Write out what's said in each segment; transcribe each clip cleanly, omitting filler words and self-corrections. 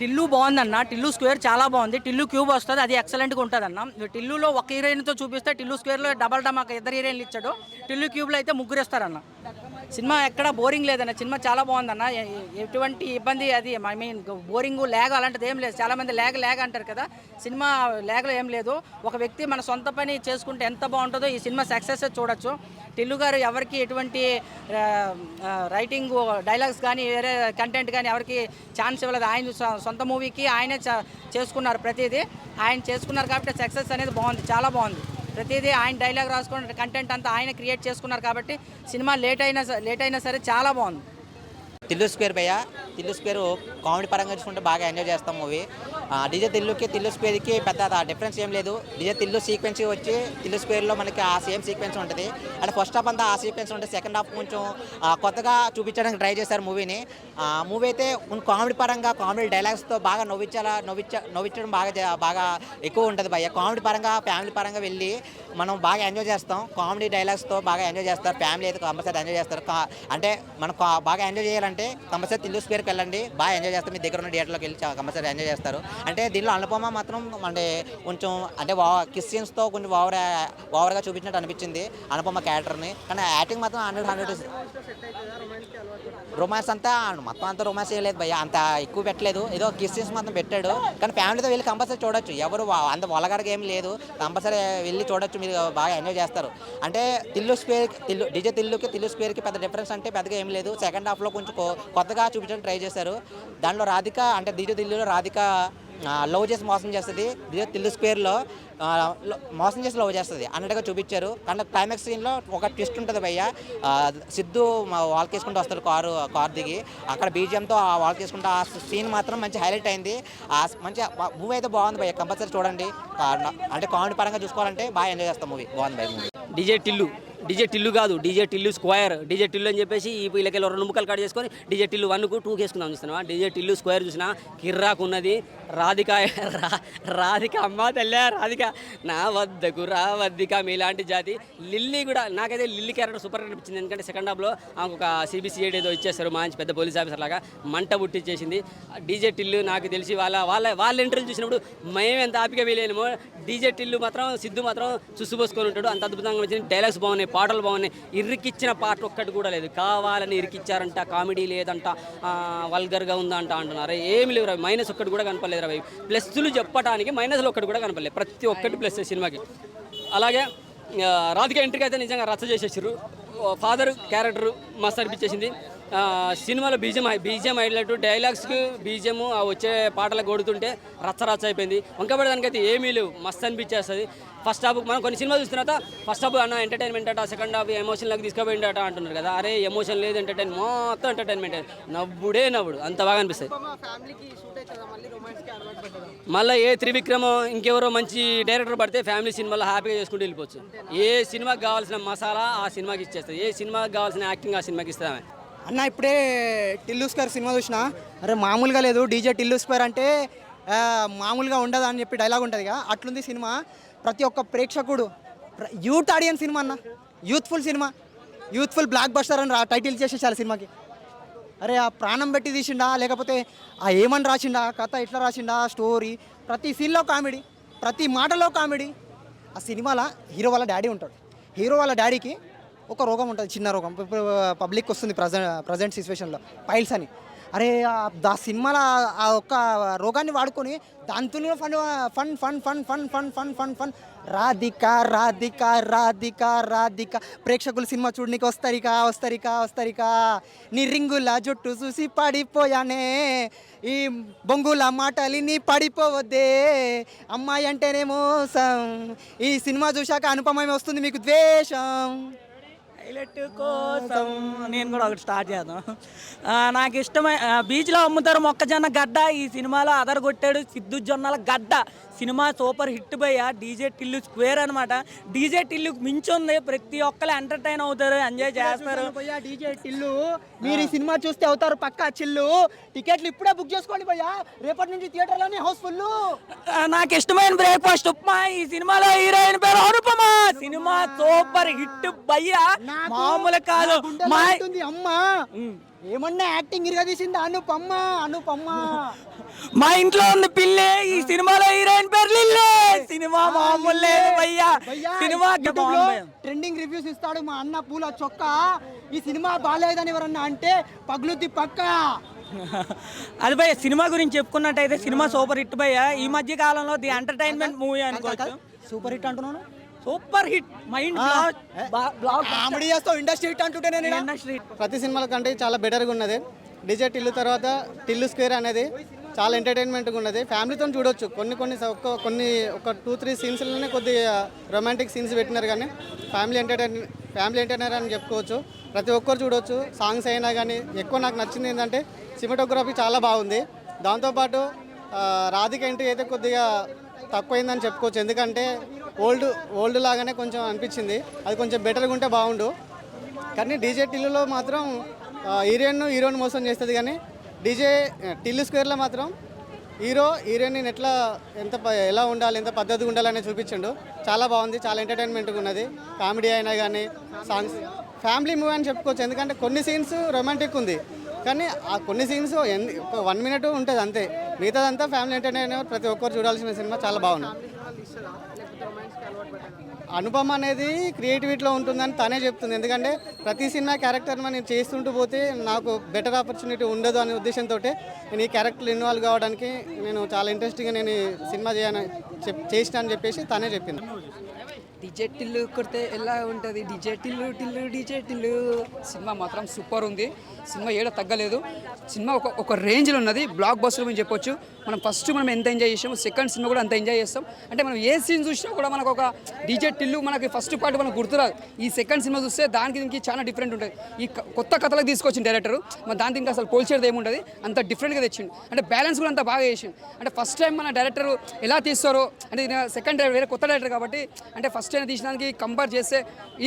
టిల్లు బాగుందన్న. టిల్లు స్క్వేర్ చాలా బాగుంది. టిల్లు క్యూబ్ వస్తుంది, అది ఎక్సలెంట్గా ఉంటుంది అన్న. టిల్లులో ఒక హీరోయిన్తో చూపిస్తే టిల్లు స్క్వేర్లో డబల్ డమాక్ ఇద్దరు హీరోయిన్లు ఇచ్చాడు. టిల్లు క్యూబ్లో అయితే ముగ్గురు ఇస్తారన్న. సినిమా ఎక్కడ బోరింగ్ లేదన్న. సినిమా చాలా బాగుందన్న. ఎటువంటి ఇబ్బంది అది ఐ మీన్ బోరింగ్ ల్యాగ్ అలాంటిది ఏం లేదు. చాలామంది ల్యాగ్ ల్యాగ్ అంటారు కదా, సినిమా ల్యాగ్లో ఏం లేదు. ఒక వ్యక్తి మన సొంత పని చేసుకుంటే ఎంత బాగుంటుందో ఈ సినిమా సక్సెస్ చూడొచ్చు. టిల్లు గారు ఎవరికి ఎటువంటి రైటింగ్ డైలాగ్స్ కానీ వేరే కంటెంట్ కానీ ఎవరికి ఛాన్స్ ఇవ్వలేదు. ఆయన సొంత మూవీకి ఆయనే చేసుకున్నారు. ప్రతిదీ ఆయన చేసుకున్నారు కాబట్టి సక్సెస్ అనేది బాగుంది, చాలా బాగుంది. ప్రతిదీ ఆయన డైలాగ్ రాసుకున్న కంటెంట్ అంతా ఆయన క్రియేట్ చేసుకున్నారు కాబట్టి సినిమా లేట్ అయినా సరే చాలా బాగుంది. తిల్లు స్క్వేర్ భయ్య, తిల్లు స్క్వేర్ కామెడీ పరంగా చూసుకుంటే బాగా ఎంజాయ్ చేస్తాం మూవీ. డీజే తిల్లుకి తిల్లు స్క్వేర్కి పెద్ద డిఫరెన్స్ ఏం లేదు. డీజే తిల్లు సీక్వెన్స్ వచ్చి తిల్లు స్క్వేర్లో మనకి ఆ సేమ్ సీక్వెన్స్ ఉంటుంది. అంటే ఫస్ట్ హాఫ్ అంతా ఆ సీక్వెన్స్ ఉంటుంది, సెకండ్ హాఫ్ కొంచెం కొత్తగా చూపించడానికి ట్రై చేశారు మూవీని. మూవీ అయితే కామెడీ పరంగా కామెడీ డైలాగ్స్తో బాగా నవ్వించడం బాగా ఎక్కువ ఉంటుంది భయ్య. కామెడీ పరంగా ఫ్యామిలీ పరంగా వెళ్ళి మనం బాగా ఎంజాయ్ చేస్తాం. కామెడీ డైలాగ్స్తో బాగా ఎంజాయ్ చేస్తారు. ఫ్యామిలీ అయితే కంపల్సరీ ఎంజాయ్ చేస్తారు. అంటే మనం బాగా ఎంజాయ్ చేయాలంటే కంపల్సరీ తిల్లు స్క్వేర్కి వెళ్ళండి, బాగా ఎంజాయ్ చేస్తారు. మీ దగ్గర ఉన్న థియేటర్లోకి వెళ్ళి కంపల్సరీ ఎంజాయ్ చేస్తారు. అంటే దీనిలో అనుపమ మాత్రం అంటే కొంచెం అంటే కిస్ సీన్స్తో కొంచెం ఓవర్గా చూపించినట్టు అనిపించింది అనుపమ క్యారెక్టర్ని. కానీ యాక్టింగ్ మాత్రం 100 రొమాన్స్ అంతా మొత్తం అంతా రొమాన్స్ చేయలేదు భయ్య, అంత ఎక్కువ పెట్టలేదు. ఏదో కిస్ సీన్స్ మాత్రం పెట్టాడు. కానీ ఫ్యామిలీతో వెళ్ళి కంపల్సరీ చూడొచ్చు. ఎవరు అంత వలగరగా ఏం లేదు, కంపల్సరీ వెళ్ళి చూడొచ్చు. మీరు బాగా ఎంజాయ్ చేస్తారు. అంటే డీజే తిల్లుకి తిల్లు స్క్వేర్కి పెద్ద డిఫరెన్స్ అంటే పెద్దగా ఏం లేదు. సెకండ్ హాఫ్లో కొంచెం కొత్తగా చూపించడానికి ట్రై చేశారు. దాంట్లో రాధిక అంటే డీజే తిల్లులో రాధిక లవ్ చేసి మోసం చేస్తుంది, తిల్లు స్క్వేర్లో మోసం చేసి లవ్ చేస్తుంది అన్నట్టుగా చూపించారు. కానీ క్లైమాక్స్ సీన్లో ఒక ట్విస్ట్ ఉంటుంది భయ్య. సిద్ధు వాల్కి వేసుకుంటూ వస్తాడు కారు దిగి, అక్కడ బీజిఎంతో వాల్కి వేసుకుంటూ ఆ సీన్ మాత్రం మంచి హైలైట్ అయింది. మంచి మూవీ అయితే బాగుంది భయ్య, కంపల్సరీ చూడండి. అంటే కామెడీ పరంగా చూసుకోవాలంటే బాగా ఎంజాయ్ చేస్తాం మూవీ, బాగుంది భయ్య మూవీ. డీజే టిల్లు కాదు, DJ Tillu square. DJ Tillu అని చెప్పేసి ఈ వీళ్ళకి 2 ముక్కలు కట్ చేసుకొని డీజే టిల్లు 1కు 2కి వేసుకుందాం చూస్తున్నావా. డీజే టిల్లు స్క్వేర్ చూసినా కిర్రాకు ఉన్నది. రాధిక అమ్మ తల్లే రాధిక నా వద్దకు రావద్దిక మీలాంటి జాతి. లిల్లీ కూడా నాకైతే లిల్లీ క్యారెక్టర్ సూపర్ అనిపించింది. ఎందుకంటే సెకండ్ హాఫ్లో ఆమెకు ఒక సిబిసిఐడి ఏదో ఇచ్చేస్తారు, మంచి పెద్ద పోలీస్ ఆఫీసర్ లాగా మంట పుట్టించేసింది. డీజే టిల్లు నాకు తెలిసి వాళ్ళ ఇంటర్వ్యూ చూసినప్పుడు మేము ఎంత ఆపిక వీలేమో, డీజే టిల్లు మాత్రం సిద్ధు మాత్రం చూసుపోసుకొని ఉంటాడు. అంత అద్భుతంగా వచ్చింది. డైలాగ్స్ బాగున్నాయి, పాటలు బాగున్నాయి. ఇరికిచ్చిన పాట ఒక్కటి కూడా లేదు. కావాలని ఇరికిచ్చారంట, కామెడీ లేదంట, వల్గర్గా ఉందంట అంటున్నారు. ఏమి లేవు రవి, మైనస్ ఒక్కటి కూడా కనపడలేదు రవి. ప్లస్లు చెప్పడానికి మైనస్లు ఒక్కటి కూడా కనపడలేదు. ప్రతి ఒక్కటి ప్లస్ సినిమాకి. అలాగే రాధిక ఎంట్రీకి అయితే నిజంగా రచ్చ చేసేసారు. ఫాదర్ క్యారెక్టర్ మస్తు అనిపించేసింది. సినిమాలో బీజిఎం హైలైట్, డైలాగ్స్కి బీజిఎం వచ్చే పాటలకు కొడుతుంటే రచ్చ అయిపోయింది. వంకబడి దానికైతే ఏమీ లేవు, మస్తు అనిపించేస్తుంది. ఫస్ట్ హాఫ్ మనం కొన్ని సినిమాలు చూస్తున్న తర్వాత ఫస్ట్ హాఫ్ అన్న ఎంటర్టైన్మెంట్ అట, సెకండ్ హాఫ్ ఎమోషన్లకు తీసుకుపోయిందట అంటున్నారు కదా. అరే ఎమోషన్ లేదు, మొత్తం ఎంటర్టైన్మెంట్, నవ్వుడు అంత బాగా అనిపిస్తుంది. మళ్ళీ ఏ త్రివిక్రమ్ ఇంకెవరో మంచి డైరెక్టర్ పడితే ఫ్యామిలీ సినిమాలో హ్యాపీగా చేసుకుంటూ వెళ్ళిపోవచ్చు. ఏ సినిమాకి కావాల్సిన మసాలా ఆ సినిమాకి ఇచ్చేస్తుంది, ఏ సినిమాకి కావాల్సిన యాక్టింగ్ ఆ సినిమాకి ఇస్తామే. అన్న ఇప్పుడే టిల్లు స్క్వేర్ సినిమా చూసిన, అరే మామూలుగా లేదు. డీజే టిల్లు స్క్వేర్ అంటే మామూలుగా ఉండదు అని చెప్పి డైలాగ్ ఉంటుంది కదా, అట్లుంది సినిమా. ప్రతి ఒక్క ప్రేక్షకుడు యూత్ ఆడియన్స్ సినిమా అన్న, youthful cinema, youthful block buster అని టైటిల్ చేసేసారు సినిమాకి. అరే ఆ ప్రాణం పెట్టి తీసిండా, లేకపోతే ఆ ఏమని రాసిండా, కథ ఎట్లా రాసిండా, స్టోరీ, ప్రతి సీన్లో కామెడీ, ప్రతి మాటలో కామెడీ. ఆ సినిమాలో హీరో వాళ్ళ డాడీ ఉంటాడు. హీరో వాళ్ళ డాడీకి ఒక రోగం ఉంటుంది, చిన్న రోగం, పబ్లిక్ వస్తుంది ప్రజెంట్ సిచ్యువేషన్లో, పైల్స్ అని. అరే ఆ సినిమాలో ఆ ఒక్క రోగాన్ని వాడుకొని దాంతో fun fun fun fun fun fun fun fun Radhika Radhika Radhika Radhika. ప్రేక్షకులు సినిమా చూడడానికి వస్తరికా నీ రింగుల జుట్టు చూసి పడిపోయానే, ఈ బొంగుల మాటలిని పడిపోవద్దే, అమ్మాయి అంటేనే మోసం. ఈ సినిమా చూశాక అనుపమ వస్తుంది మీకు ద్వేషం. హైలైట్ కోసం నేను కూడా ఒకటి స్టార్ట్ చేద్దాం. నాకు ఇష్టమైన బీచ్లో అమ్ముతారు మొక్కజొన్న గడ్డ. ఈ సినిమాలో అదరగొట్టాడు సిద్ధు జొన్నల గడ్డ. సినిమా సూపర్ హిట్ భయ్య. డీజే టిల్లు స్క్వేర్ అనమాట. డీజే టిల్లు మించుంది, ప్రతి ఒక్కరు ఎంటర్టైన్ అవుతారు, ఎంజాయ్ చేస్తారు. డీజే టిల్లు మీరు ఈ సినిమా చూస్తే అవుతారు పక్కా చిల్లు. టికెట్లు ఇప్పుడే బుక్ చేసుకోండి భయ్యా, రేపటి నుంచి థియేటర్లోనే హౌస్ఫుల్. నాకు ఇష్టమైన బ్రేక్ఫాస్ట్ ఉప్మా. ఈ సినిమాలో హీరోయిన్ పేరు అనుపమ. సినిమా సూపర్ హిట్ భయ్య, మామూలు కాదు. అమ్మా ఏమన్నా యాక్టింగ్ ఇరుగా తీసింది అనుపమ్మ మా ఇంట్లో ఉంది పిల్లి, ఈ సినిమాలో హీరోయిన్ పేరు లిల్లీ. సినిమా మామూలు లేదు భయ్యా, సినిమా ట్రెండింగ్ రివ్యూస్ ఇస్తాడు మా అన్న పూల చొక్క. ఈ సినిమా బాగాలేదని ఎవరన్నా అంటే పగులుద్ది పక్క. అది భయ్య సినిమా గురించి చెప్పుకున్నట్టయితే సినిమా సూపర్ హిట్ భయ్య. ఈ మధ్య కాలంలో ది ఎంటర్టైన్మెంట్ మూవీ అనుకోవచ్చు. సూపర్ హిట్ అంటున్నాను, సూపర్ హిట్. మైండ్ కామెడీ చేస్తావు, ఇండస్ట్రీ హిట్ అంటుంటే నేను ఇండస్ట్రీ. ప్రతి సినిమాల కంటే చాలా బెటర్గా ఉన్నది. డీజే టిల్లు తర్వాత టిల్లు స్క్వేర్ అనేది చాలా ఎంటర్టైన్మెంట్గా ఉన్నది. ఫ్యామిలీతో చూడొచ్చు. కొన్ని ఒక 2-3 సీన్స్లోనే కొద్దిగా రొమాంటిక్ సీన్స్ పెట్టినారు, కానీ ఫ్యామిలీ ఎంటర్టైనర్ అని చెప్పుకోవచ్చు. ప్రతి ఒక్కరు చూడొచ్చు. సాంగ్స్ అయినా కానీ ఎక్కువ నాకు నచ్చింది ఏంటంటే సినిమాటోగ్రఫీ చాలా బాగుంది. దాంతోపాటు రాధిక ఎంట్రీ అయితే కొద్దిగా తక్కువైందని చెప్పుకోవచ్చు. ఎందుకంటే ఓల్డ్ లాగానే కొంచెం అనిపించింది. అది కొంచెం బెటర్గా ఉంటే బాగుండు. కానీ డీజే టిల్లులో మాత్రం హీరోయిన్ మోసం చేస్తుంది, కానీ డీజే టిల్లు స్క్వేర్లో మాత్రం హీరోయిన్ ఎలా ఉండాలి, ఎంత పద్ధతిగా ఉండాలని చూపించిండు. చాలా బాగుంది, చాలా ఎంటర్టైన్మెంట్గా ఉన్నది. కామెడీ అయినా కానీ సాంగ్స్ ఫ్యామిలీ మూవీ అని చెప్పుకోవచ్చు. ఎందుకంటే కొన్ని సీన్స్ రొమాంటిక్ ఉంది, కానీ ఆ కొన్ని సీన్స్ ఒక 1 మినిట్ ఉంటుంది అంతే. మిగతాదంతా ఫ్యామిలీ ఎంటర్టైనర్, ప్రతి ఒక్కరు చూడాల్సిన సినిమా. చాలా బాగుంది. అనుపమ అనేది క్రియేటివిటీలో ఉంటుందని తనే చెప్తుంది. ఎందుకంటే ప్రతి సినిమా క్యారెక్టర్ నేను చేస్తుంటూ పోతే నాకు బెటర్ ఆపర్చునిటీ ఉండదు అనే ఉద్దేశంతో నేను ఈ క్యారెక్టర్లు ఇన్వాల్వ్ కావడానికి నేను చాలా ఇంట్రెస్టింగ్గా నేను ఈ సినిమా చేసిన అని చెప్పేసి తనే చెప్పింది. డీజే టిల్లు కొడితే ఎలా ఉంటుంది, డీజే టిల్లు సినిమా మాత్రం సూపర్ ఉంది. సినిమా ఏడ తగ్గలేదు. సినిమా ఒక రేంజ్లో ఉన్నది. బ్లాక్ బస్టర్ అని చెప్పొచ్చు. మనం ఎంత ఎంజాయ్ చేసాము, సెకండ్ సినిమా కూడా అంత ఎంజాయ్ చేస్తాం. అంటే మనం ఏ సీన్ చూసినా కూడా మనకు ఒక డీజే టిల్లు మనకి ఫస్ట్ పార్ట్ మనకు గుర్తురాదు. ఈ సెకండ్ సినిమా చూస్తే దానికి దీనికి చాలా డిఫరెంట్ ఉంటుంది. ఈ కొత్త కథలకు తీసుకొచ్చింది డైరెక్టర్. మరి దాని దీనికి అసలు పోల్చేది ఏముంటుంది, అంత డిఫరెంట్గా తెచ్చిండు. అంటే బ్యాలెన్స్ కూడా అంత బాగా చేసిండు. అంటే ఫస్ట్ టైం మన డైరెక్టర్ ఎలా తీస్తారో, అంటే సెకండ్ వేరే కొత్త డైరెక్టర్ కాబట్టి, అంటే ఫస్ట్ టైం తీసినానికి కంపేర్ చేస్తే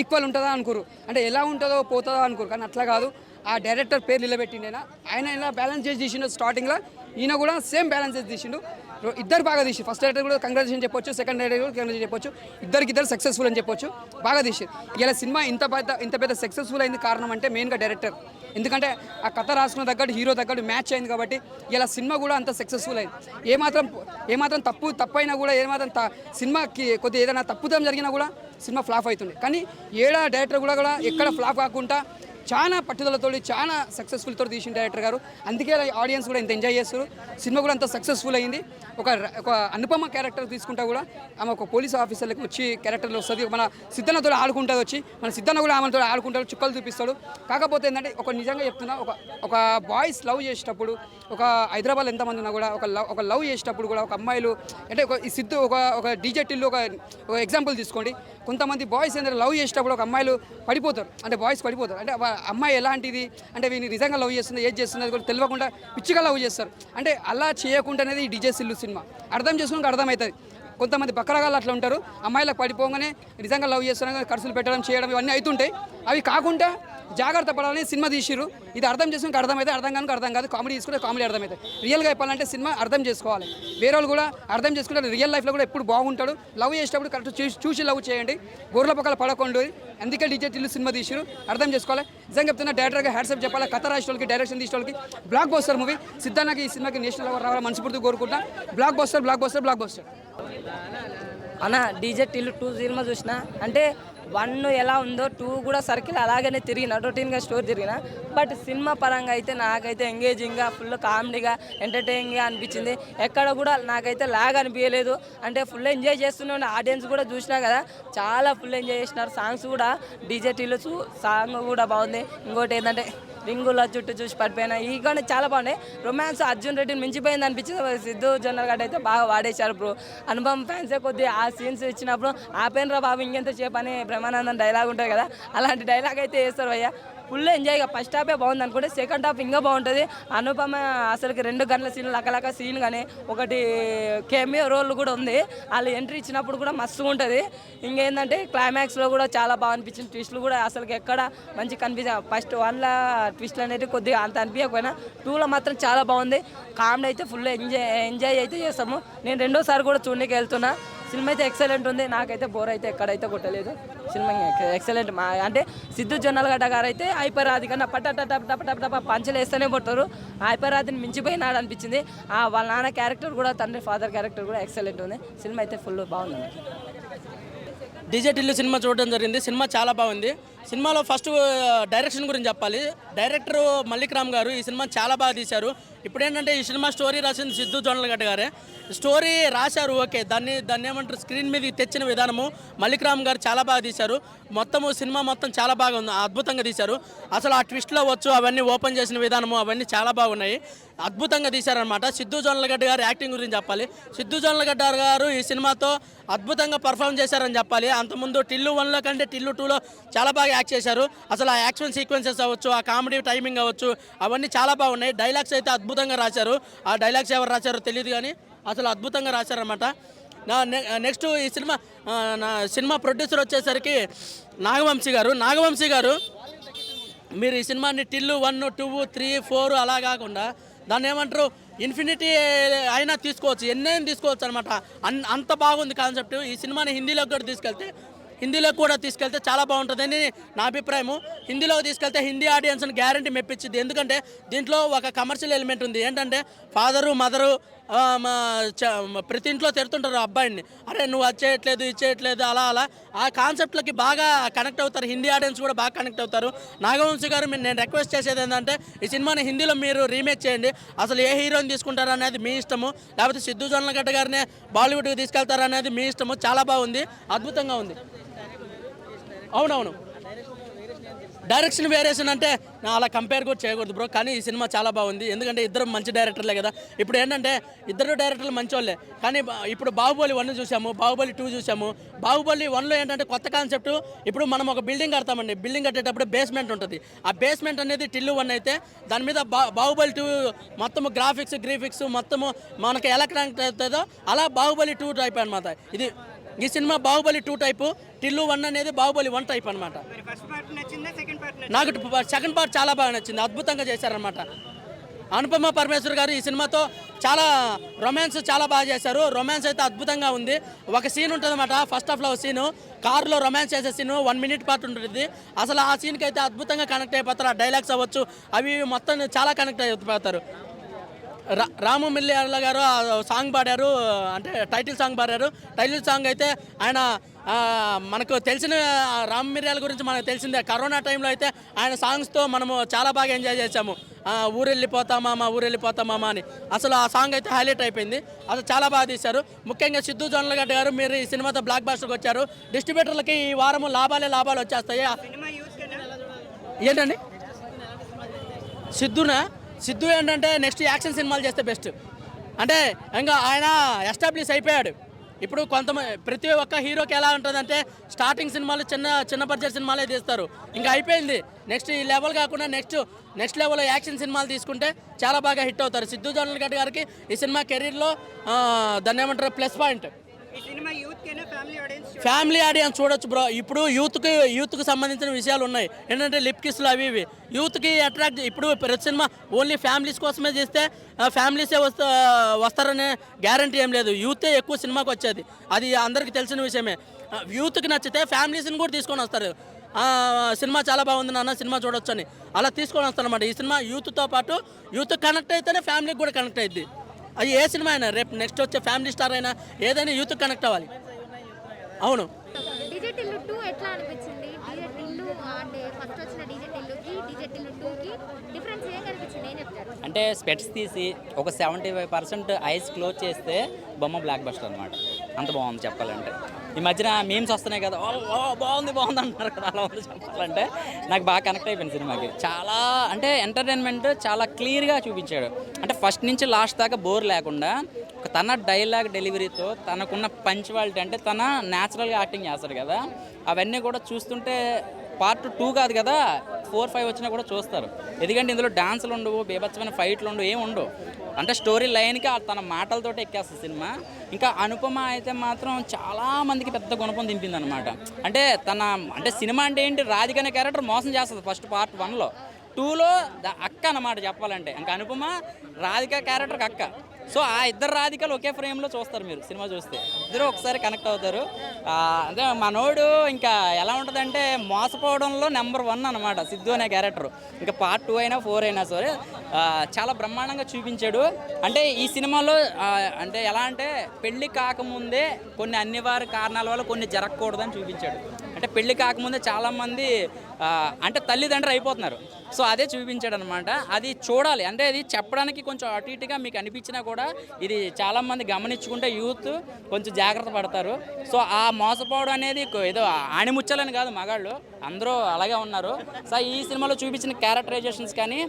ఈక్వల్ ఉంటుందా అనుకోరు, అంటే ఎలా ఉంటుందో పోతుందో అనుకోరు. కానీ అట్లా కాదు. ఆ డైరెక్టర్ పేరు నిలబెట్టిండేనా ఆయన ఇలా బ్యాలెన్స్ చేసి తీసిండు. స్టార్టింగ్లో ఈయన కూడా సేమ్ బ్యాలెన్స్ చేసి తీసిండు. ఇద్దరు బాగా తీసి, ఫస్ట్ డైరెక్టర్ కూడా కంగ్రాచులేషన్ చెప్పొచ్చు, సెకండ్ డైరెక్టర్ కూడా కంగ్రాచులేషన్ చెప్పొచ్చు. ఇద్దరు సక్సెస్ఫుల్ అని చెప్పొచ్చు. బాగా తీసారు. ఇలా సినిమా ఇంత పెద్ద సక్సెస్ఫుల్ అయింది కారణం అంటే మెయిన్గా డైరెక్టర్. ఎందుకంటే ఆ కథ రాసుకున్న తగ్గట్టు హీరో తగ్గట్టు మ్యాచ్ అయింది కాబట్టి ఇలా సినిమా కూడా అంత సక్సెస్ఫుల్ అయింది. ఏమాత్రం తప్పైనా కూడా, సినిమాకి కొద్దిగా ఏదైనా తప్పుదం జరిగినా కూడా సినిమా ఫ్లాప్ అవుతుంది. కానీ డైరెక్టర్ కూడా ఎక్కడ ఫ్లాప్ కాకుండా చాలా పట్టుదలతో చాలా సక్సెస్ఫుల్ తోటి తీసిన డైరెక్టర్ గారు. అందుకే ఆడియన్స్ కూడా ఇంత ఎంజాయ్ చేస్తారు. సినిమా కూడా అంత సక్సెస్ఫుల్ అయింది. ఒక అనుపమ క్యారెక్టర్ తీసుకుంటా కూడా ఆమె ఒక పోలీస్ ఆఫీసర్లకు వచ్చి క్యారెక్టర్లో వస్తుంది. మన సిద్ధన్నతో ఆడుకుంటుంది వచ్చి, మన సిద్ధన్న కూడా ఆమెతో ఆడుకుంటాడు, చుక్కలు చూపిస్తాడు. కాకపోతే ఏంటంటే నిజంగా చెప్తున్నా, ఒక బాయ్స్ లవ్ చేసేటప్పుడు, ఒక హైదరాబాద్ ఎంతమంది ఉన్నా కూడా ఒక లవ్ చేసేటప్పుడు కూడా ఒక అమ్మాయిలు అంటే ఈ సిద్ధు ఒక డీజే టిల్లు ఒక ఎగ్జాంపుల్ తీసుకోండి. కొంతమంది బాయ్స్ ఏంటంటే లవ్ చేసేటప్పుడు ఒక అమ్మాయిలు పడిపోతారు, అంటే బాయ్స్ పడిపోతారు. అంటే అమ్మాయి ఎలాంటిది అంటే వీని నిజంగా లవ్ చేస్తుంది, ఏది చేస్తుంది కూడా తెలియకుండా పిచ్చిగా లవ్ చేస్తారు. అంటే అలా చేయకుండా అనేది ఈ డీజే టిల్లు సినిమా అర్థం చేసుకుని అర్థమవుతుంది. కొంతమంది బక్కరగాళ్ళు అట్లా ఉంటారు, అమ్మాయిలకు పడిపోగానే నిజంగా లవ్ చేస్తున్నా ఖర్చులు పెట్టడం చేయడం ఇవన్నీ అవుతుంటాయి. అవి కాకుండా జాగ్రత్త పడాలని సినిమా తీసిరు. ఇది అర్థం చేసుకుని అర్థమైతే, అర్థం కానీ అర్థం కాదు. కామెడీ తీసుకుంటే కామెడీ అర్థమవుతుంది. రియల్గా చెప్పాలంటే సినిమా అర్థం చేసుకోవాలి. వేరే వాళ్ళు కూడా అర్థం చేసుకుంటే రియల్ లైఫ్లో కూడా ఎప్పుడు బాగుంటాడు. లవ్ చేసేటప్పుడు కరెక్ట్ చూసి లవ్ చేయండి, గొర్రెల పక్కల పడకుండా. అందుకే డీజే టిల్లు సినిమా తీసిరు, అర్థం చేసుకోవాలి. నిజంగా చెప్తున్నా, డైరెక్టర్గా హ్యాట్సప్ చెప్పాలి. కథ రాసిన వాళ్ళకి, డైరెక్షన్ తీసిన వాళ్ళకి. Block buster movie. సిద్ధానికి ఈ సినిమాకి నేషనల్ అవార్డు రావాలని మనస్ఫూర్తిగా కోరుకుంటున్నా. Block buster. అన్న డీజే టిల్లు 2 సినిమా చూసిన, అంటే 1 ఎలా ఉందో 2 కూడా సర్కిల్ అలాగనే తిరిగిన, రొటీన్గా స్టోరీ తిరిగిన. బట్ సినిమా పరంగా అయితే నాకైతే ఎంగేజింగ్గా, ఫుల్ కామెడీగా, ఎంటర్టైనింగ్గా అనిపించింది. ఎక్కడ కూడా నాకైతే లాగ్ అనిపించలేదు. అంటే ఫుల్ ఎంజాయ్ చేస్తున్నాను. ఆడియన్స్ కూడా చూసినా కదా, చాలా ఫుల్ ఎంజాయ్ చేసినారు. సాంగ్స్ కూడా డీజే టిల్లు సాంగ్ కూడా బాగుంది. ఇంకోటి ఏంటంటే రింగుల చుట్టూ చూసి పడిపోయినా ఈ కానీ చాలా బాగున్నాయి. రొమాన్స్ అర్జున్ రెడ్డిని మించిపోయింది అనిపించింది. సిద్ధు జొన్నలగడ్డ అయితే బాగా వాడేశారు బ్రో. అనుపమ్ ఫ్యాన్సే కొద్దిగా ఆ సీన్స్ ఇచ్చినప్పుడు ఆపేనరా బాబు ఇంకెంతసేపు అని బ్రహ్మానందం డైలాగ్ ఉంటుంది కదా, అలాంటి డైలాగ్ అయితే వేస్తారు అయ్యా. ఫుల్ ఎంజాయ్గా ఫస్ట్ హాఫే బాగుంది అనుకుంటే సెకండ్ హాఫ్ ఇంకా బాగుంటుంది. అనుపమ అసలుకి 2 గంటల సీన్ లకలక సీన్ కానీ ఒకటి కెమియో రోల్ కూడా ఉంది. వాళ్ళు ఎంట్రీ ఇచ్చినప్పుడు కూడా మస్తుగా ఉంటుంది. ఇంకేంటంటే క్లైమాక్స్లో కూడా చాలా బాగా అనిపించింది. ట్విస్ట్లు కూడా అసలుకి ఎక్కడ మంచి కనిపించాయి. ఫస్ట్ 1లో ట్విస్ట్లు అనేవి కొద్దిగా అంత అనిపించకపోయినా 2లో మాత్రం చాలా బాగుంది. కామెడీ అయితే ఫుల్ ఎంజాయ్ అయితే చేస్తాము. నేను 2వ సారి కూడా చూడడానికి వెళ్తున్నా. సినిమా అయితే ఎక్సలెంట్ ఉంది. నాకైతే బోర్ అయితే ఎక్కడైతే కొట్టలేదు. Cinema excellent. అంటే సిద్ధు జొన్నలగడ్డ గారు అయితే హైపరాది కన్నా పట్ట పంచలు వేస్తూనే కొట్టారు. హైపరాదిని మించిపోయినాడు అనిపించింది. వాళ్ళ నాన్న క్యారెక్టర్ కూడా, తండ్రి ఫాదర్ క్యారెక్టర్ కూడా ఎక్సలెంట్ ఉంది. సినిమా అయితే ఫుల్ బాగుంది. డీజే టిల్లు సినిమా చూడడం జరిగింది. సినిమా చాలా బాగుంది. సినిమాలో ఫస్ట్ డైరెక్షన్ గురించి చెప్పాలి. డైరెక్టర్ మల్లిక్ రామ్ గారు ఈ సినిమా చాలా బాగా తీశారు. ఇప్పుడు ఏంటంటే ఈ సినిమా స్టోరీ రాసింది సిద్ధు జొన్నలగడ్డ గారే. స్టోరీ రాశారు, ఓకే, దాన్ని ఏమంటారు, స్క్రీన్ మీద తెచ్చిన విధానము మల్లిక్ రామ్ గారు చాలా బాగా తీశారు. సినిమా మొత్తం చాలా బాగా ఉంది, అద్భుతంగా తీశారు. అసలు ఆ ట్విస్ట్లో వచ్చు అవన్నీ ఓపెన్ చేసిన విధానము అవన్నీ చాలా బాగున్నాయి, అద్భుతంగా తీశారనమాట. సిద్ధు జొన్నలగడ్డ గారు యాక్టింగ్ గురించి చెప్పాలి. సిద్ధు జొన్నలగడ్డ గారు ఈ సినిమాతో అద్భుతంగా పర్ఫామ్ చేశారని చెప్పాలి. అంతకుముందు టిల్లు 1లో కంటే టిల్లు 2లో చాలా బాగా యాక్ట్ చేశారు. అసలు ఆ యాక్షన్ సీక్వెన్సెస్ అవ్వచ్చు, ఆ కామెడీ టైమింగ్ అవ్వచ్చు, అవన్నీ చాలా బాగున్నాయి. డైలాగ్స్ అయితే అద్భుతంగా రాశారు. ఆ డైలాగ్స్ ఎవరు రాశారో తెలియదు కానీ అసలు అద్భుతంగా రాశారనమాట. నెక్స్ట్ ఈ సినిమా ప్రొడ్యూసర్ వచ్చేసరికి నాగవంశీ గారు మీరు ఈ సినిమాని టిల్లు 1, 2, 3, 4 అలా కాకుండా దాన్ని ఏమంటారు ఇన్ఫినిటీ అయినా తీసుకోవచ్చు, ఎన్నైనా తీసుకోవచ్చు అనమాట. అంత బాగుంది కాన్సెప్ట్. ఈ సినిమాని హిందీలో కూడా తీసుకెళ్తే చాలా బాగుంటుందని నా అభిప్రాయము. హిందీలోకి తీసుకెళ్తే హిందీ ఆడియన్స్ని గ్యారంటీ మెప్పించింది. ఎందుకంటే దీంట్లో ఒక కమర్షియల్ ఎలిమెంట్ ఉంది. ఏంటంటే ఫాదరు మదరు ప్రతి ఇంట్లో తిడుతుంటారు అబ్బాయిని, అరే నువ్వు అది చేయట్లేదు ఇది చేయట్లేదు అలా ఆ కాన్సెప్ట్లకి బాగా కనెక్ట్ అవుతారు. హిందీ ఆడియన్స్ కూడా బాగా కనెక్ట్ అవుతారు. నాగవంశీ గారు నేను రిక్వెస్ట్ చేసేది ఏంటంటే ఈ సినిమాని హిందీలో మీరు రీమేక్ చేయండి. అసలు ఏ హీరోని తీసుకుంటారు అనేది మీ ఇష్టము, లేకపోతే సిద్ధు జొన్నలగడ్డ గారినే బాలీవుడ్కి తీసుకెళ్తారు అనేది మీ ఇష్టము. చాలా బాగుంది, అద్భుతంగా ఉంది. అవునవును, డైరెక్షన్ వేరియేషన్ అంటే అలా కంపేర్ కూడా చేయకూడదు బ్రో. కానీ ఈ సినిమా చాలా బాగుంది. ఎందుకంటే ఇద్దరు మంచి డైరెక్టర్లే కదా. ఇప్పుడు ఏంటంటే ఇద్దరు డైరెక్టర్లు మంచోళ్ళే. కానీ ఇప్పుడు బాహుబలి 1 చూసాము, బాహుబలి 2 చూసాము. బాహుబలి 1లో ఏంటంటే కొత్త కాన్సెప్ట్. ఇప్పుడు మనం ఒక బిల్డింగ్ కడతామండి, బిల్డింగ్ కట్టేటప్పుడు బేస్మెంట్ ఉంటుంది. ఆ బేస్మెంట్ అనేది టిల్లు 1 అయితే దాని మీద బాహుబలి 2 మొత్తము గ్రాఫిక్స్ మొత్తము మనకి ఎలా కనెక్ట్ అవుతుందో అలా బాహుబలి 2 టైప్ అనమాట. ఈ సినిమా బాహుబలి 2 టైపు, టిల్లు 1 అనేది బాహుబలి 1 టైప్ అనమాట. నాకు సెకండ్ పార్ట్ చాలా బాగా నచ్చింది, అద్భుతంగా చేశారనమాట. అనుపమ పరమేశ్వర్ గారు ఈ సినిమాతో చాలా రొమాన్స్ చాలా బాగా చేశారు. రొమాన్స్ అయితే అద్భుతంగా ఉంది. ఒక సీన్ ఉంటుంది అనమాట, ఫస్ట్ హాఫ్లో సీను, కారులో రొమాన్స్ చేసే సీను 1 మినిట్ పార్ట్ ఉంటుంది. అసలు ఆ సీన్కి అయితే అద్భుతంగా కనెక్ట్ అయిపోతారు. ఆ డైలాగ్స్ అవ్వచ్చు అవి మొత్తం చాలా కనెక్ట్ అయిపోతారు. రాము మిర్యాల గారు సాంగ్ పాడారు, అంటే టైటిల్ సాంగ్ పాడారు. టైటిల్ సాంగ్ అయితే ఆయన మనకు తెలిసిన రాము మిర్యాల గురించి మనకు తెలిసిందే. కరోనా టైంలో అయితే ఆయన సాంగ్స్తో మనము చాలా బాగా ఎంజాయ్ చేసాము. ఊరెళ్ళిపోతామా అని అసలు ఆ సాంగ్ అయితే హైలైట్ అయిపోయింది. అసలు చాలా బాగా తీశారు. ముఖ్యంగా సిద్ధు జొన్నలగడ్డ గారు మీరు ఈ సినిమాతో బ్లాక్ బాస్టర్కి వచ్చారు. డిస్ట్రిబ్యూటర్లకి ఈ వారము లాభాలు వచ్చేస్తాయి. ఏంటండి సిద్ధు ఏంటంటే నెక్స్ట్ యాక్షన్ సినిమాలు చేస్తే బెస్ట్. అంటే ఇంకా ఆయన ఎస్టాబ్లిష్ అయిపోయాడు. ఇప్పుడు ప్రతి ఒక్క హీరోకి ఎలా ఉంటుందంటే స్టార్టింగ్ సినిమాలు చిన్న బడ్జెట్ సినిమాలే తీస్తారు, ఇంకా అయిపోయింది. నెక్స్ట్ ఈ లెవెల్ కాకుండా నెక్స్ట్ లెవెల్లో యాక్షన్ సినిమాలు తీసుకుంటే చాలా బాగా హిట్ అవుతారు. సిద్ధు జొన్నలగడ్డ గారికి ఈ సినిమా కెరీర్లో దాన్ని ఏమంటారు ప్లస్ పాయింట్. ఫ్యామిలీ ఆడియన్స్ చూడొచ్చు బ్రో. ఇప్పుడు యూత్కి సంబంధించిన విషయాలు ఉన్నాయి. ఏంటంటే లిప్ కిస్లు అవి యూత్కి అట్రాక్ట్. ఇప్పుడు ప్రతి సినిమా ఓన్లీ ఫ్యామిలీస్ కోసమే చేస్తే ఫ్యామిలీసే వస్తారనే గ్యారంటీ ఏం లేదు. యూతే ఎక్కువ సినిమాకి వచ్చేది, అది అందరికీ తెలిసిన విషయమే. యూత్కి నచ్చితే ఫ్యామిలీస్ని కూడా తీసుకొని వస్తారు. సినిమా చాలా బాగుంది నాన్న, సినిమా చూడొచ్చు అని అలా తీసుకొని వస్తారన్నమాట. ఈ సినిమా యూత్తో పాటు యూత్ కనెక్ట్ అయితేనే ఫ్యామిలీకి కూడా కనెక్ట్ అయ్యింది. అది ఏ సినిమా అయినా, రేపు నెక్స్ట్ వచ్చే ఫ్యామిలీ స్టార్ అయినా ఏదైనా యూత్ కనెక్ట్ అవ్వాలి. అవును. డీజే టిల్లు 2 ఎట్లా అనిపించింది? డీజే టిల్లు అంటే ఫస్ట్ వచ్చిన డీజే టిల్లుకి డీజే టిల్లు 2కి డిఫరెన్స్ ఏం కనిపించింది, ఏం చెప్తారు? అంటే స్పెట్స్ తీసి ఒక 75% ఐస్ క్లోజ్ చేస్తే బొమ్మ బ్లాక్ బస్టర్ అనమాట. అంత బాగుంది చెప్పాలంటే. ఈ మధ్యన మీమ్స్ వస్తున్నాయి కదా, బాగుంది అంటున్నారు కదా, అలా ఉంది చెప్పాలంటే. నాకు బాగా కనెక్ట్ అయిపోయింది సినిమాకి. చాలా అంటే ఎంటర్టైన్మెంట్ చాలా క్లియర్గా చూపించాడు. అంటే ఫస్ట్ నుంచి లాస్ట్ దాకా బోర్ లేకుండా తన డైలాగ్ డెలివరీతో తనకున్న పంచువాలిటీ, అంటే తన న్యాచురల్గా యాక్టింగ్ చేస్తాడు కదా, అవన్నీ కూడా చూస్తుంటే పార్ట్ 2 కాదు కదా 4, 5 వచ్చినా కూడా చూస్తారు. ఎందుకంటే ఇందులో డాన్సులు ఉండవు, బీభత్సమైన ఫైట్లు ఉండవు, ఏమి ఉండవు. అంటే స్టోరీ లైన్కి తన మాటలతో ఎక్కేస్తుంది సినిమా. ఇంకా అనుపమ అయితే మాత్రం చాలామందికి పెద్ద గుణపం దింపింది అనమాట. అంటే అంటే సినిమా అంటే ఏంటి, రాధిక అనే క్యారెక్టర్ మోసం చేస్తుంది ఫస్ట్ పార్ట్ 1లో. 2లో అక్క అన్నమాట చెప్పాలంటే. ఇంకా అనుపమ రాధిక క్యారెక్టర్కి అక్క. సో ఆ ఇద్దరు రాధికలు ఒకే ఫ్రేమ్లో చూస్తారు మీరు సినిమా చూస్తే, ఇద్దరు ఒకసారి కనెక్ట్ అవుతారు. అంటే మనోడు ఇంకా ఎలా ఉంటుందంటే మోసపోవడంలో నెంబర్ 1 అనమాట సిద్ధు అనే క్యారెక్టర్. ఇంకా పార్ట్ 2 అయినా 4 అయినా సరే చాలా బ్రహ్మాండంగా చూపించాడు. అంటే ఈ సినిమాలో అంటే ఎలా అంటే పెళ్లి కాకముందే కొన్ని అనివార్య కారణాల వల్ల కొన్ని జరగకూడదని చూపించాడు. అంటే పెళ్లి కాకముందే చాలామంది అంటే తల్లిదండ్రులు అయిపోతున్నారు. సో అదే చూపించాడు అనమాట. అది చూడాలి, అంటే అది చెప్పడానికి కొంచెం అటు ఇటుగా మీకు అనిపించినా కూడా ఇది చాలామంది గమనించుకుంటే యూత్ కొంచెం జాగ్రత్త పడతారు. సో ఆ మోసపోవడం అనేది ఏదో ఆణిముచ్చాలని కాదు, మగాళ్ళు అందరూ అలాగే ఉన్నారు. సో ఈ సినిమాలో చూపించిన క్యారెక్టరైజేషన్స్ కానీ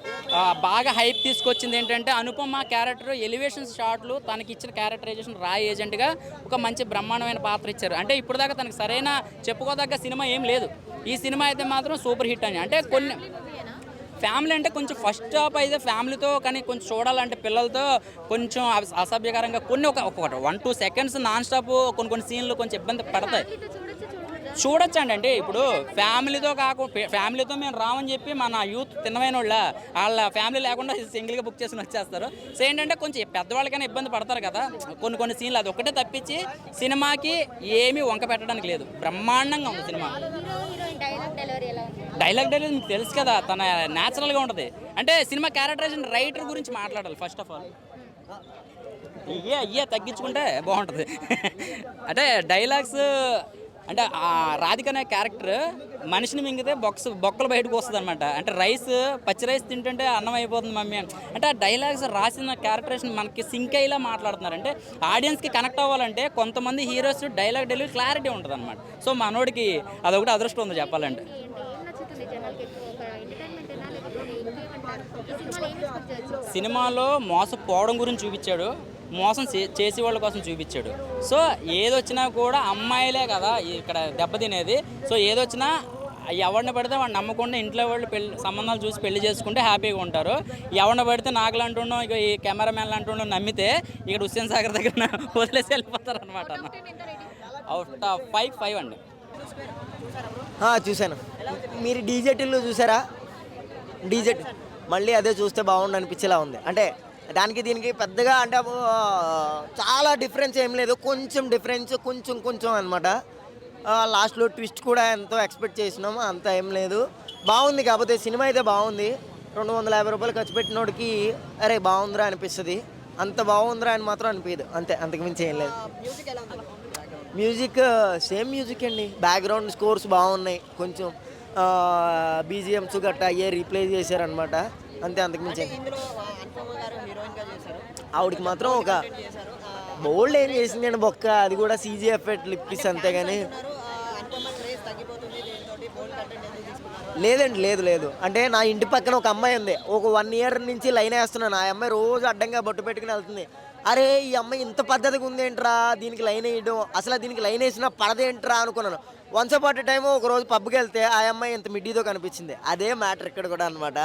బాగా హైప్ తీసుకొచ్చింది ఏంటంటే అనుపమ క్యారెక్టర్ ఎలివేషన్స్ షాట్లు, తనకి ఇచ్చిన క్యారెక్టరైజేషన్ రాయ్ ఏజెంట్గా ఒక మంచి బ్రహ్మాండమైన పాత్ర ఇచ్చారు. అంటే ఇప్పుడు దాకా తనకు సరైన చెప్పుకోదగ్గ సినిమా ఏం లేదు. ఈ సినిమా అయితే మాత్రం సూపర్ హిట్ అని. అంటే కొన్ని ఫ్యామిలీ అంటే కొంచెం ఫస్ట్ హాఫ్ అయితే ఫ్యామిలీతో, కానీ కొంచెం చూడాలంటే పిల్లలతో కొంచెం అసభ్యకరంగా కొన్ని ఒక 1-2 సెకండ్స్ నాన్ స్టాప్ కొన్ని సీన్లు కొంచెం ఇబ్బంది పడతాయి. చూడొచ్చండి. అంటే ఇప్పుడు ఫ్యామిలీతో మేము రామని చెప్పి మన యూత్ తిన్నమైన వాళ్ళ ఫ్యామిలీ లేకుండా సింగిల్గా బుక్ చేసుకుని వచ్చేస్తారు. సో ఏంటంటే కొంచెం పెద్దవాళ్ళకైనా ఇబ్బంది పడతారు కదా కొన్ని సీన్లు, అది ఒకటే తప్పించి సినిమాకి ఏమీ వంక పెట్టడానికి లేదు. బ్రహ్మాండంగా ఉంది సినిమా. డైలాగ్ డెలివరీ మీకు తెలుసు కదా, తన న్యాచురల్గా ఉంటుంది. అంటే సినిమా క్యారెక్టరైజేషన్ రైటర్ గురించి మాట్లాడాలి ఫస్ట్ ఆఫ్ ఆల్. ఇయ్యే తగ్గించుకుంటే బాగుంటుంది. అంటే డైలాగ్స్ అంటే రాధిక అనే క్యారెక్టర్ మనిషిని మింగితే బొక్కలు బయటకు వస్తుంది అనమాట. అంటే పచ్చి రైస్ తింటుంటే అన్నం అయిపోతుంది మమ్మీ అంటే ఆ డైలాగ్స్ రాసిన క్యారెక్టరేషన్ మనకి సింక్ అయ్యేలా మాట్లాడుతున్నారు. అంటే ఆడియన్స్కి కనెక్ట్ అవ్వాలంటే కొంతమంది హీరోస్ డైలాగ్ డెలివరీ క్లారిటీ ఉంటుంది అనమాట. సో మనోడికి అదొకటి అదృష్టం ఉంది చెప్పాలంటే. సినిమాలో మోసపోవడం గురించి చూపించాడు, మోసం చేసే వాళ్ళ కోసం చూపించాడు. సో ఏదొచ్చినా కూడా అమ్మాయిలే కదా ఇక్కడ దెబ్బతినేది. సో ఏదొచ్చినా ఎవరిని పడితే వాడిని నమ్మకుండా ఇంట్లో వాళ్ళు సంబంధాలు చూసి పెళ్లి చేసుకుంటే హ్యాపీగా ఉంటారు. ఎవరిని పడితే నాకులు అంటుండో ఇక ఈ కెమెరామెన్లు అంటుండో నమ్మితే ఇక్కడ హుస్సేన్ సాగర్ దగ్గర వదిలేసి వెళ్ళిపోతారు అనమాట. అవుట్ ఆఫ్ 5 అండి. చూశాను. మీరు డీజెటిల్లో చూసారా? డీజెట్ మళ్ళీ అదే చూస్తే బాగుండు అనిపించేలా ఉంది. అంటే దానికి దీనికి పెద్దగా అంటే చాలా డిఫరెన్స్ ఏం లేదు, కొంచెం డిఫరెన్స్ కొంచెం అనమాట. లాస్ట్లో ట్విస్ట్ కూడా ఎంతో ఎక్స్పెక్ట్ చేసినాము, అంత ఏం లేదు. బాగుంది, కాకపోతే సినిమా అయితే బాగుంది. 250 రూపాయలు ఖర్చు పెట్టినోడికి అరే బాగుందిరా అనిపిస్తుంది, అంత బాగుందిరా అని మాత్రం అనిపించదు, అంతే, అంతకుమించి ఏం లేదు. మ్యూజిక్ సేమ్ మ్యూజిక్ అండి, బ్యాక్గ్రౌండ్ స్కోర్స్ బాగున్నాయి, కొంచెం బీజిఎమ్స్ గట్టా అయ్యే రీప్లేస్ చేశారనమాట, అంతే, అంతకుమించి. ఆవిడకి మాత్రం ఒక బోల్డ్ ఏం చేసింది అండి బొక్క, అది కూడా సీజీ ఎఫెక్ట్ లిప్పిస్ అంతేగాని లేదండి. లేదు అంటే నా ఇంటి పక్కన ఒక అమ్మాయి ఉంది, ఒక 1 ఇయర్ నుంచి లైన్ వేస్తున్నాను. ఆ అమ్మాయి రోజు అడ్డంగా బొట్టు పెట్టుకుని వెళ్తుంది. అరే ఈ అమ్మాయి ఇంత పద్ధతిగా ఉందేంట్రా, దీనికి లైన్ వేయడం, అసలు దీనికి లైన్ వేసినా పడదేంట్రా అనుకున్నాను. వన్స్ అపాట్ టైం ఒక రోజు పబ్కి వెళ్తే ఆ అమ్మాయి ఇంత మిడ్డీతో కనిపించింది. అదే మ్యాటర్ ఇక్కడ కూడా అనమాట.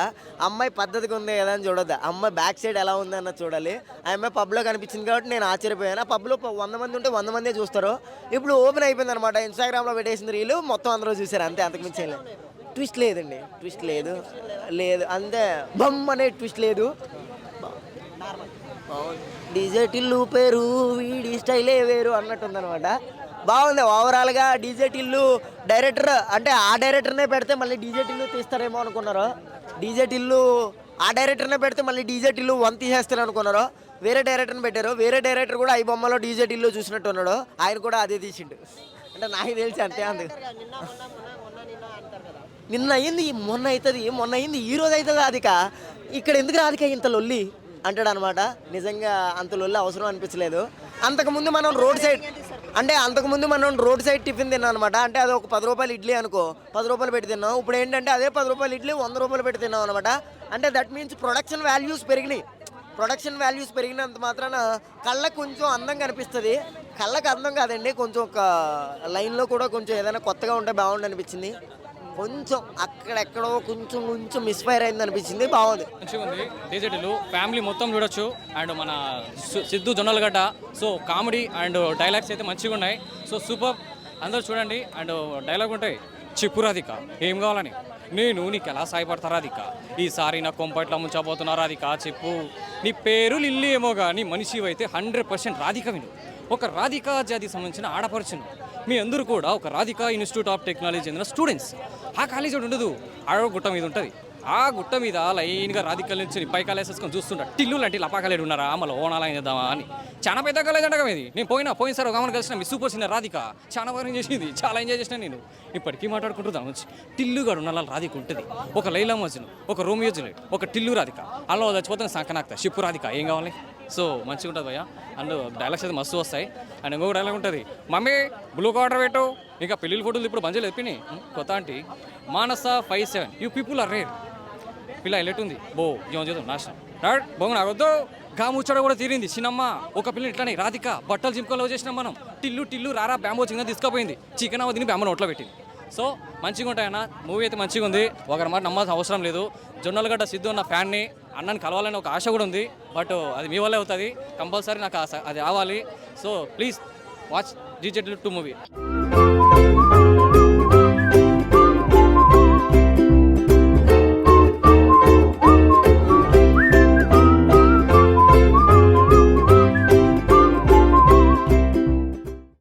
అమ్మాయి పద్ధతిగా ఉంది కదా అని చూడొద్దు, అమ్మాయి బ్యాక్ సైడ్ ఎలా ఉంది అన్న చూడాలి. ఆ అమ్మాయి పబ్లో కనిపించింది కాబట్టి నేను ఆశ్చర్యపోయాను. ఆ పబ్లో 100 మంది ఉంటే 100 మందే చూస్తారు. ఇప్పుడు ఓపెన్ అయిపోయింది అనమాట, ఇన్స్టాగ్రామ్లో పెట్టేసింది రీలు, మొత్తం అందరూ చూసారు, అంతే, అంతకుమించి ఏం లేదు. ట్విస్ట్ లేదండి, ట్విస్ట్ లేదు అంతే, బమ్ అనే ట్విస్ట్ లేదు. డీజే టిల్లు పేరు వీడి స్టైలే వేరు అన్నట్టుందనమాట. బాగుంది ఓవరాల్గా. డీజే టిల్లు డైరెక్టర్ అంటే ఆ డైరెక్టర్నే పెడితే మళ్ళీ డీజే టిల్లు తీస్తారేమో అనుకున్నారు. డీజే టిల్లు ఆ డైరెక్టర్నే పెడితే మళ్ళీ డీజే టిల్లు 1 తీసేస్తారు అనుకున్నారు. వేరే డైరెక్టర్ని పెట్టారు. వేరే డైరెక్టర్ కూడా ఈ బొమ్మలో డీజే టిల్లు చూసినట్టు ఉన్నాడు, ఆయన కూడా అదే తీసిండు. అంటే నాకు తెలిసి అంతే. నిన్న అయ్యింది, మొన్న అవుతుంది, మొన్న అయ్యింది, ఈ రోజు అవుతుంది. రాధిక ఇక్కడ ఎందుకు రాధిక ఇంత లొల్లి అంటాడు అనమాట. నిజంగా అంత లొల్లి అవసరం అనిపించలేదు. అంతకుముందు మనం రోడ్ సైడ్ టిఫిన్ తిన్నాం అనమాట. అంటే అది ఒక 10 రూపాయలు ఇడ్లీ అనుకో, 10 రూపాయలు పెట్టి తిన్నాం. ఇప్పుడు ఏంటంటే అదే 10 రూపాయలు ఇడ్లీ 100 రూపాయలు పెట్టి తిన్నాం అనమాట. అంటే దట్ మీన్స్ ప్రొడక్షన్ వాల్యూస్ పెరిగినంత మాత్రాన కళ్ళకు కొంచెం అందంగా అనిపిస్తుంది. కళ్ళకు అందం కాదండి, కొంచెం ఒక లైన్లో కూడా కొంచెం ఏదైనా కొత్తగా ఉంటే బాగుండు అనిపించింది. కొంచెం అక్కడెక్కడో కొంచెం మిస్ఫైర్ అయింది అనిపించింది. బాగుంది, మంచిగా ఉంది. డీజేటీలు ఫ్యామిలీ మొత్తం చూడొచ్చు. అండ్ మన Siddhu Jonnalagadda, so comedy and dialogues అయితే మంచిగా ఉన్నాయి. సో సూపర్, అందరూ చూడండి. అండ్ డైలాగ్ ఉంటాయి, చిప్పు రాధిక ఏం కావాలని నేను నీకు ఎలా సాయపడతా రాధిక? ఈసారి నా కొంపట్ల ముంచబోతున్నా రాధిక, చెప్పు. నీ పేరు లిల్లీ ఏమో కానీ మనిషి అయితే 100% రాధిక విను. ఒక రాధికా జాతికి సంబంధించిన ఆడపడుచును. మీ అందరూ కూడా ఒక రాధికా ఇన్స్టిట్యూట్ ఆఫ్ టెక్నాలజీ చెందిన స్టూడెంట్స్. ఆ కాలేజీ ఒకటి ఉండదు, ఆడో గుట్ట మీద ఉంటుంది. ఆ గుట్ట మీద లైన్గా రాధికల నుంచి పైకాలు వేసేసుకొని చూస్తుంటా. టిల్లు లాంటి లపాకాలేడు ఉన్నారా, మళ్ళీ ఓనాలా చేద్దామా అని. చాలా పెద్ద కాలేజ్ అంటగా ఇది. నేను పోయినసారి ఒక ఆమెను కలిసిన మీ సూపర్ సీనియర్ రాధిక చాలా బాగా చేసింది, చాలా ఎంజాయ్ చేసిన నేను. ఇప్పటికీ మాట్లాడుకుంటున్నాను వచ్చి టిల్లుగాడు ఉన్న రాధిక ఉంటుంది. ఒక లైలా మజ్ను, ఒక రోమియో జూలియట్, ఒక టిల్లు రాధిక. అలా చచ్చిపోతాను సంకనాక్తా షిప్పు రాధిక. ఏం కావాలి? సో మంచిగా ఉంటుంది భయ్య. అండ్ డైలాగ్స్ అయితే మస్తు వస్తాయి. అండ్ ఇంకొక డైలాగ్ ఉంటుంది, మమ్మీ బ్లూ కార్డర్ పెట్టు. ఇంకా పెళ్ళిళ్ళ ఫోటోలు ఇప్పుడు బంజలు ఎప్పినాయి. కొత్త aunty Manasa 57 you people are rare. పిల్ల ఎల్లెట్ ఉంది బో జీవం చేద్దాం నాశనం రాడ్ బొంగు నాకొద్దు. గా ముచ్చట కూడా తీరింది చిన్నమ్మ. ఒక పిల్లని ఇట్లానే రాధిక బట్టలు జింకలో చేసినాం మనం. టిల్లు రారా బ్యాంబో చిన్న తీసుకుపోయింది. చికెన్ అవ తిని బ్యాంబో నోట్లో పెట్టింది. సో మంచిగా ఉంటాయన్న. మూవీ అయితే మంచిగా ఉంది, ఒకరి మాట నమ్మాల్సిన అవసరం లేదు. జొన్నలగడ్డ సిద్ధు అన్న ఫ్యాన్ని, అన్నని కలవాలని ఒక ఆశ కూడా ఉంది. బట్ అది మీ వల్లే అవుతుంది. కంపల్సరీ నాకు అది రావాలి. So please watch DJ Tillu 2 movie.